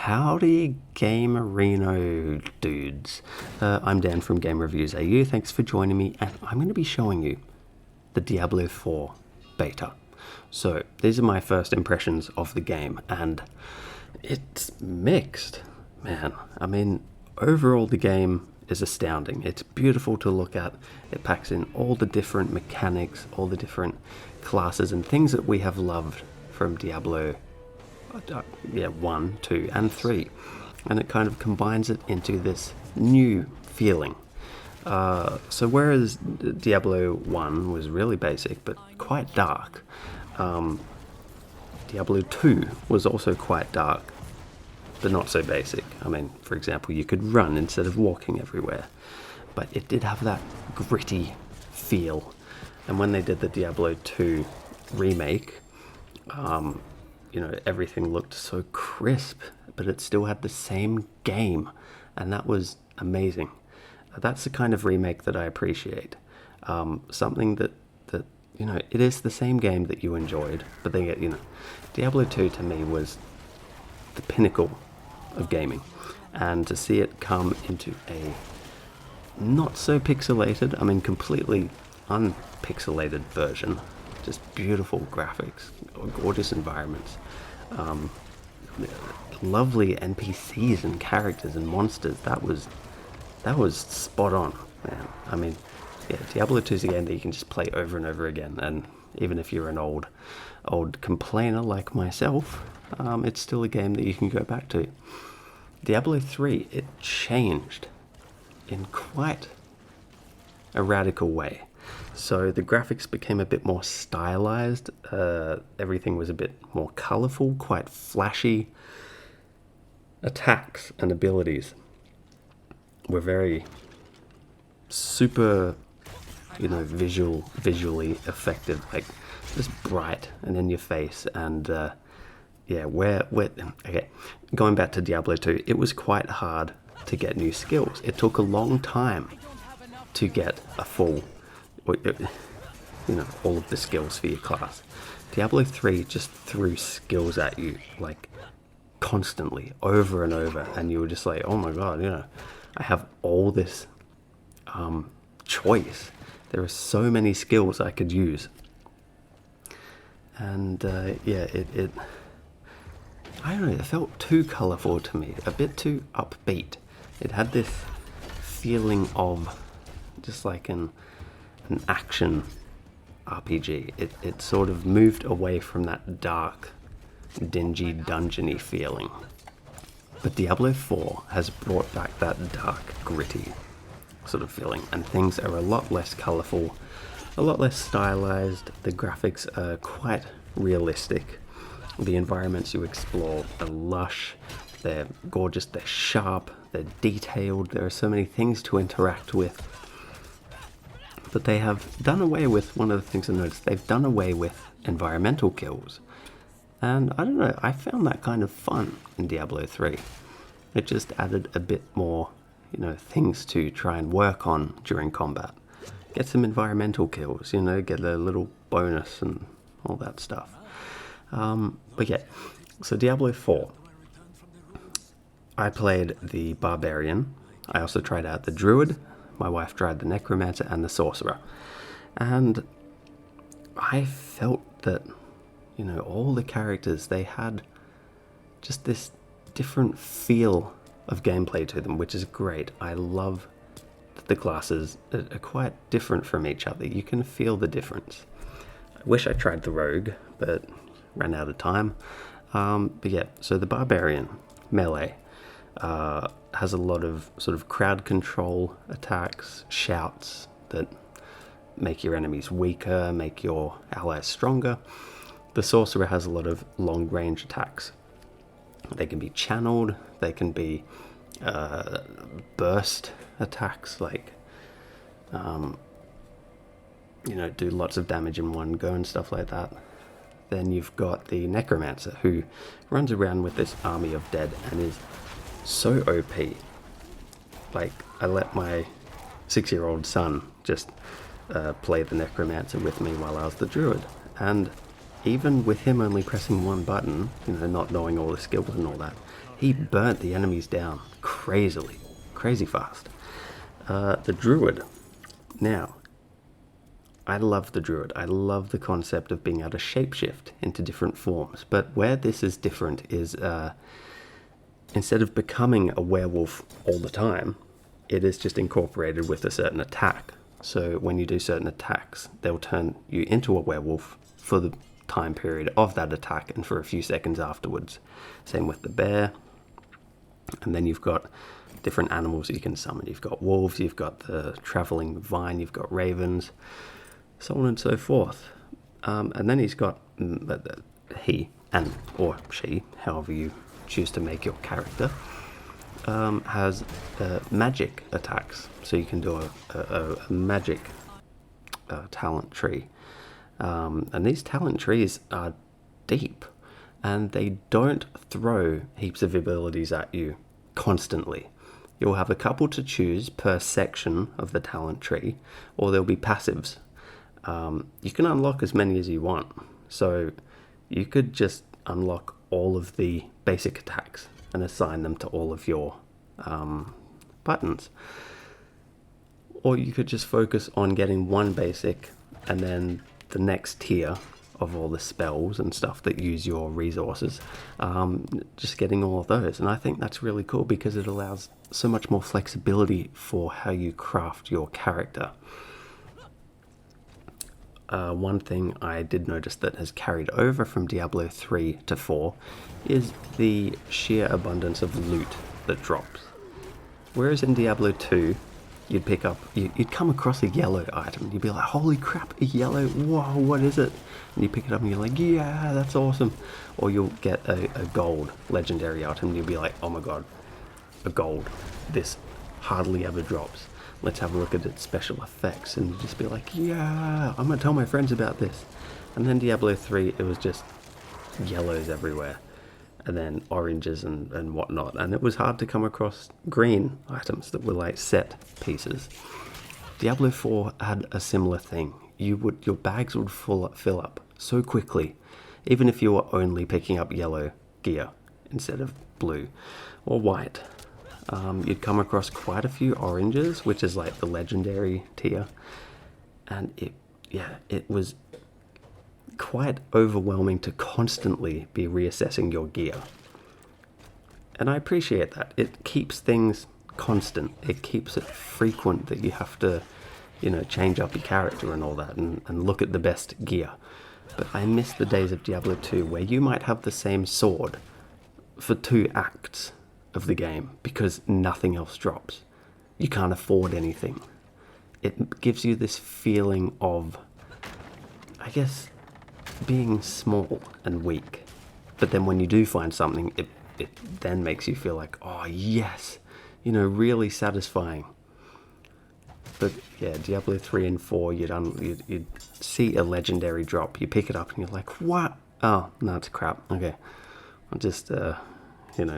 Howdy Game Reno dudes. I'm Dan from GameReviewsAU. Thanks for joining me, and I'm going to be showing you the Diablo IV beta. So these are my first impressions of the game, and it's mixed, man. I mean, overall the game is astounding. It's beautiful to look at. It packs in all the different mechanics, all the different classes and things that we have loved from Diablo 1, 2 and 3, and it kind of combines it into this new feeling. So whereas Diablo 1 was really basic but quite dark, Diablo 2 was also quite dark but not so basic. I mean, for example, you could run instead of walking everywhere, but it did have that gritty feel. And when they did the Diablo 2 remake, you know, everything looked so crisp, but it still had the same game, and that was amazing. That's the kind of remake that I appreciate. Something that you know, it is the same game that you enjoyed, but they get, you know, Diablo 2 to me was the pinnacle of gaming, and to see it come into a not so pixelated, I mean completely unpixelated version, just beautiful graphics, gorgeous environments, lovely NPCs and characters and monsters. That was spot on, man. I mean, yeah, Diablo 2 is a game that you can just play over and over again, and even if you're an old complainer like myself, it's still a game that you can go back to. Diablo 3, it changed in quite a radical way. So the graphics became a bit more stylized, everything was a bit more colorful, quite flashy. Attacks and abilities were very super, you know, visually effective, like just bright and in your face. And yeah, okay, going back to Diablo 2, it was quite hard to get new skills. It took a long time to get a full, you know, all of the skills for your class. Diablo 3 just threw skills at you like constantly, over and over, and you were just like, oh my god, you know, I have all this choice. There are so many skills I could use, and yeah, it I don't know, it felt too colorful to me, a bit too upbeat. It had this feeling of just like an action RPG. It sort of moved away from that dark, dingy, dungeony feeling. But Diablo 4 has brought back that dark, gritty sort of feeling, and things are a lot less colorful, a lot less stylized. The graphics are quite realistic. The environments you explore are lush, they're gorgeous, they're sharp, they're detailed. There are so many things to interact with. But they have done away with, one of the things I noticed, they've done away with environmental kills. And I don't know, I found that kind of fun in Diablo 3. It just added a bit more, you know, things to try and work on during combat. Get some environmental kills, you know, get a little bonus and all that stuff. But yeah, so Diablo 4. I played the Barbarian. I also tried out the Druid. My wife tried the Necromancer and the Sorcerer. And I felt that, you know, all the characters, they had just this different feel of gameplay to them, which is great. I love that the classes are quite different from each other. You can feel the difference. I wish I tried the Rogue, but ran out of time. But yeah, so the Barbarian, melee, has a lot of sort of crowd control attacks, shouts that make your enemies weaker, make your allies stronger. The Sorcerer has a lot of long range attacks. They can be channeled, they can be burst attacks, like you know, do lots of damage in one go and stuff like that. Then you've got the Necromancer, who runs around with this army of dead and is so OP. Like, I let my 6-year-old son just play the Necromancer with me while I was the Druid, and even with him only pressing one button, you know, not knowing all the skills and all that, he burnt the enemies down crazy fast. The druid. Now, I love the druid. I love the concept of being able to shapeshift into different forms. But where this is different is instead of becoming a werewolf all the time, it is just incorporated with a certain attack. So when you do certain attacks, they'll turn you into a werewolf for the time period of that attack and for a few seconds afterwards. Same with the bear. And then you've got different animals that you can summon. You've got wolves, you've got the traveling vine, you've got ravens, so on and so forth. And then he's got he and or she, however you choose to make your character, has magic attacks. So you can do a magic talent tree. And these talent trees are deep, and they don't throw heaps of abilities at you constantly. You'll have a couple to choose per section of the talent tree, or there'll be passives. You can unlock as many as you want, so you could just unlock all of the basic attacks and assign them to all of your buttons. Or you could just focus on getting one basic and then the next tier of all the spells and stuff that use your resources, just getting all of those. And I think that's really cool because it allows so much more flexibility for how you craft your character. One thing I did notice that has carried over from Diablo 3 to 4 is the sheer abundance of loot that drops. Whereas in Diablo 2, you'd come across a yellow item, you'd be like, holy crap, a yellow, whoa, what is it? And you pick it up and you're like, yeah, that's awesome. Or you'll get a gold legendary item and you'll be like, oh my god, a gold, this hardly ever drops. Let's have a look at its special effects. And you just be like, yeah, I'm gonna tell my friends about this. And then Diablo 3, it was just yellows everywhere, and then oranges and whatnot, and it was hard to come across green items that were like set pieces. Diablo 4 had a similar thing. Your bags would fill up so quickly, even if you were only picking up yellow gear instead of blue or white. You'd come across quite a few oranges, which is like the legendary tier, and it was quite overwhelming to constantly be reassessing your gear. And I appreciate that. It keeps things constant. It keeps it frequent that you have to, change up your character and all that and look at the best gear. But I miss the days of Diablo 2 where you might have the same sword for 2 acts of the game because nothing else drops. You can't afford anything. It gives you this feeling of, I guess, being small and weak. But then when you do find something, it then makes you feel like, oh yes, really satisfying. But yeah, Diablo 3 and 4, you'd see a legendary drop, you pick it up and you're like, what? Oh, no, it's crap. Okay, I'll just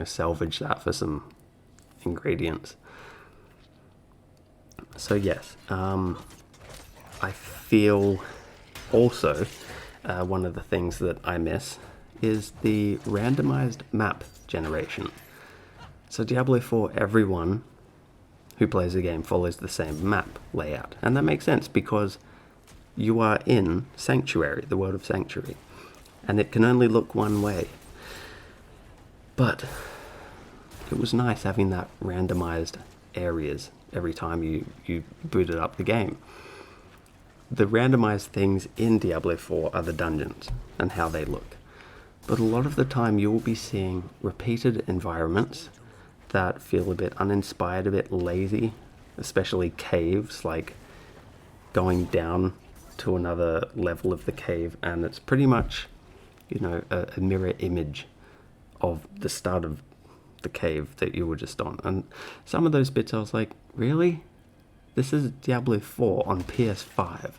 salvage that for some ingredients. So yes, I feel also one of the things that I miss is the randomized map generation. So Diablo 4, everyone who plays the game follows the same map layout, and that makes sense because you are in Sanctuary, the world of Sanctuary, and it can only look one way. But it was nice having that randomized areas every time you booted up the game. The randomized things in Diablo 4 are the dungeons and how they look. But a lot of the time you will be seeing repeated environments that feel a bit uninspired, a bit lazy, especially caves, like going down to another level of the cave, and it's pretty much, a mirror image of the start of the cave that you were just on. And some of those bits I was like, really? This is Diablo 4 on PS5,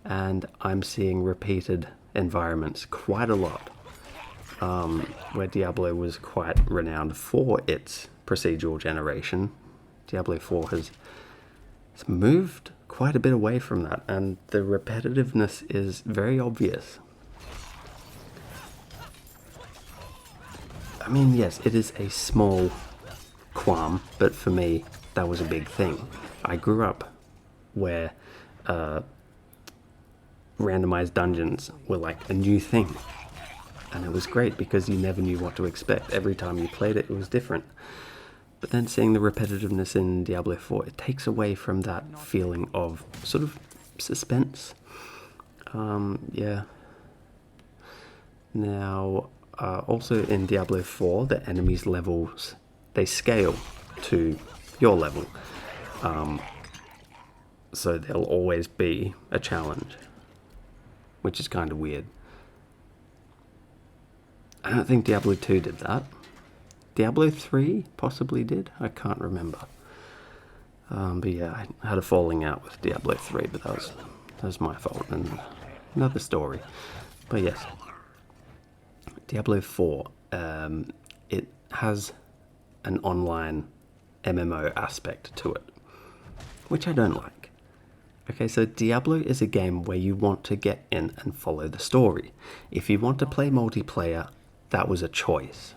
and I'm seeing repeated environments quite a lot, where Diablo was quite renowned for its procedural generation. Diablo 4 has moved quite a bit away from that, and the repetitiveness is very obvious. I mean, yes, it is a small qualm, but for me, that was a big thing. I grew up where randomized dungeons were like a new thing. And it was great because you never knew what to expect. Every time you played it, it was different. But then seeing the repetitiveness in Diablo IV, it takes away from that feeling of sort of suspense. Yeah. Now, also in Diablo IV, the enemies' levels, they scale to your level. So there'll always be a challenge, which is kind of weird. I don't think Diablo 2 did that. Diablo 3 possibly did. I can't remember. But yeah, I had a falling out with Diablo 3, but that was my fault and another story. But yes, Diablo 4, it has an online MMO aspect to it, which I don't like. Okay, so Diablo is a game where you want to get in and follow the story. If you want to play multiplayer, that was a choice.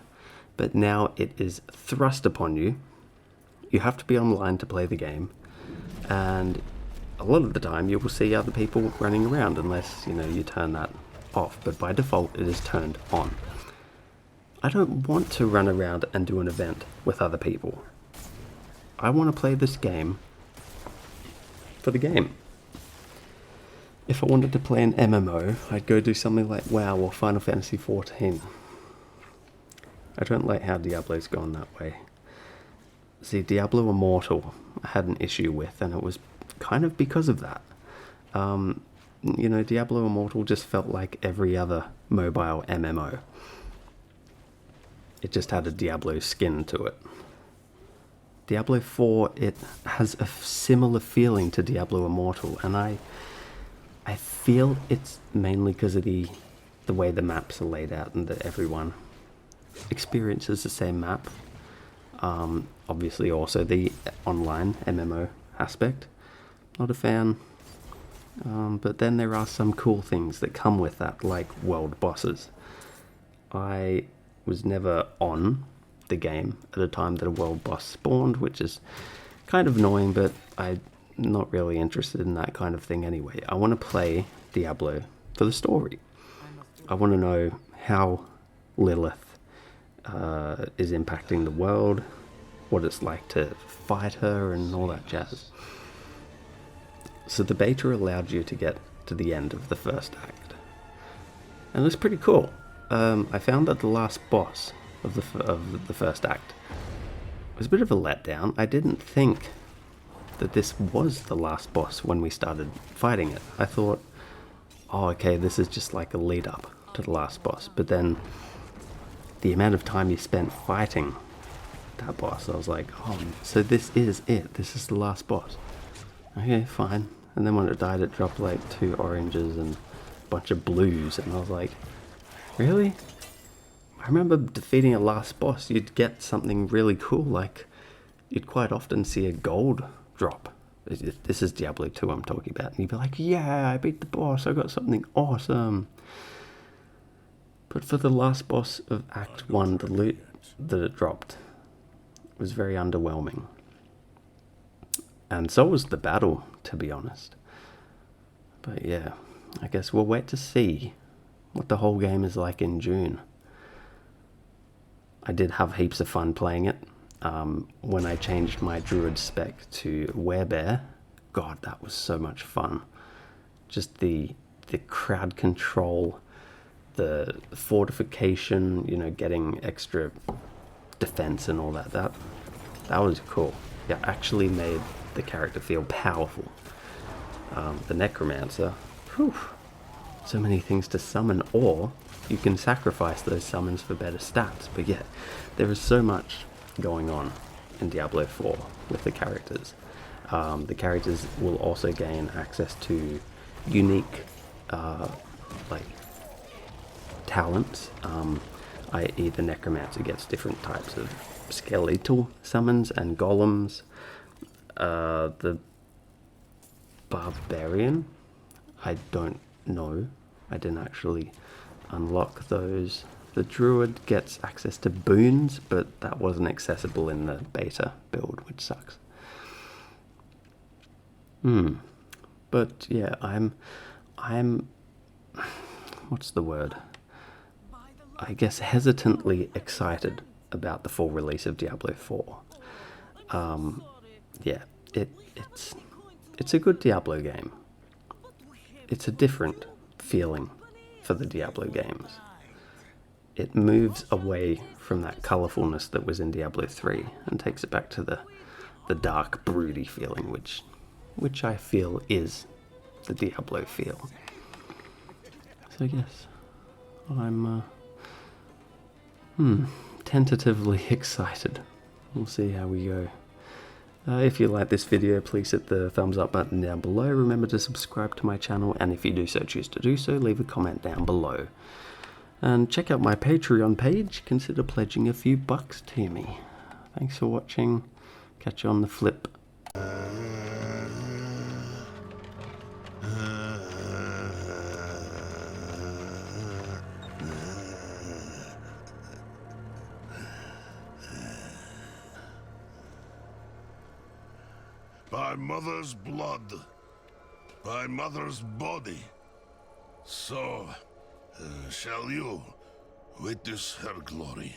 But now it is thrust upon you. You have to be online to play the game. And a lot of the time you will see other people running around unless, you turn that off. But by default, it is turned on. I don't want to run around and do an event with other people. I want to play this game for the game. If I wanted to play an MMO, I'd go do something like WoW or Final Fantasy XIV. I don't like how Diablo's gone that way. See, Diablo Immortal I had an issue with, and it was kind of because of that. Diablo Immortal just felt like every other mobile MMO. It just had a Diablo skin to it. Diablo 4, it has a similar feeling to Diablo Immortal, and I feel it's mainly because of the way the maps are laid out and that everyone experiences the same map. Obviously also the online MMO aspect. Not a fan. But then there are some cool things that come with that, like world bosses. I was never on the game at a time that a world boss spawned, which is kind of annoying, but I'm not really interested in that kind of thing anyway. I want to play Diablo for the story. I want to know how Lilith is impacting the world, what it's like to fight her and all that jazz. So the beta allowed you to get to the end of the first act, and it was pretty cool. I found that the last boss of the first act was a bit of a letdown. I didn't think that this was the last boss when we started fighting it. I thought, oh, okay, this is just like a lead up to the last boss. But then the amount of time you spent fighting that boss, I was like, oh, so this is it. This is the last boss. Okay, fine. And then when it died, it dropped like 2 oranges and a bunch of blues. And I was like, really? I remember defeating a last boss, you'd get something really cool, like you'd quite often see a gold drop. This is Diablo 2 I'm talking about. And you'd be like, yeah, I beat the boss, I got something awesome. But for the last boss of Act 1, the loot that it dropped was very underwhelming. And so was the battle, to be honest. But yeah, I guess we'll wait to see what the whole game is like in June. I did have heaps of fun playing it. When I changed my druid spec to WEREBEAR, God, that was so much fun. Just the crowd control, the fortification, getting extra defense and all that. That was cool. Yeah, actually made the character feel powerful. The necromancer, whew, so many things to summon, or you can sacrifice those summons for better stats. But yeah, there is so much going on in Diablo 4 with the characters. The characters will also gain access to unique talents, i.e. the necromancer gets different types of skeletal summons and golems. The barbarian, I don't know. I didn't actually unlock those The druid gets access to boons, but that wasn't accessible in the beta build, which sucks. But yeah, I'm what's the word? I guess hesitantly excited about the full release of Diablo 4. Yeah, it's a good Diablo game. It's a different feeling for the Diablo games. It moves away from that colourfulness that was in Diablo 3 and takes it back to the dark, broody feeling, which I feel is the Diablo feel. So yes, I'm tentatively excited. We'll see how we go. If you like this video, please hit the thumbs up button down below. Remember to subscribe to my channel, and if you do so choose to do so, leave a comment down below. And check out my Patreon page. Consider pledging a few bucks to me. Thanks for watching. Catch you on the flip. By mother's blood, by mother's body, so shall you witness her glory.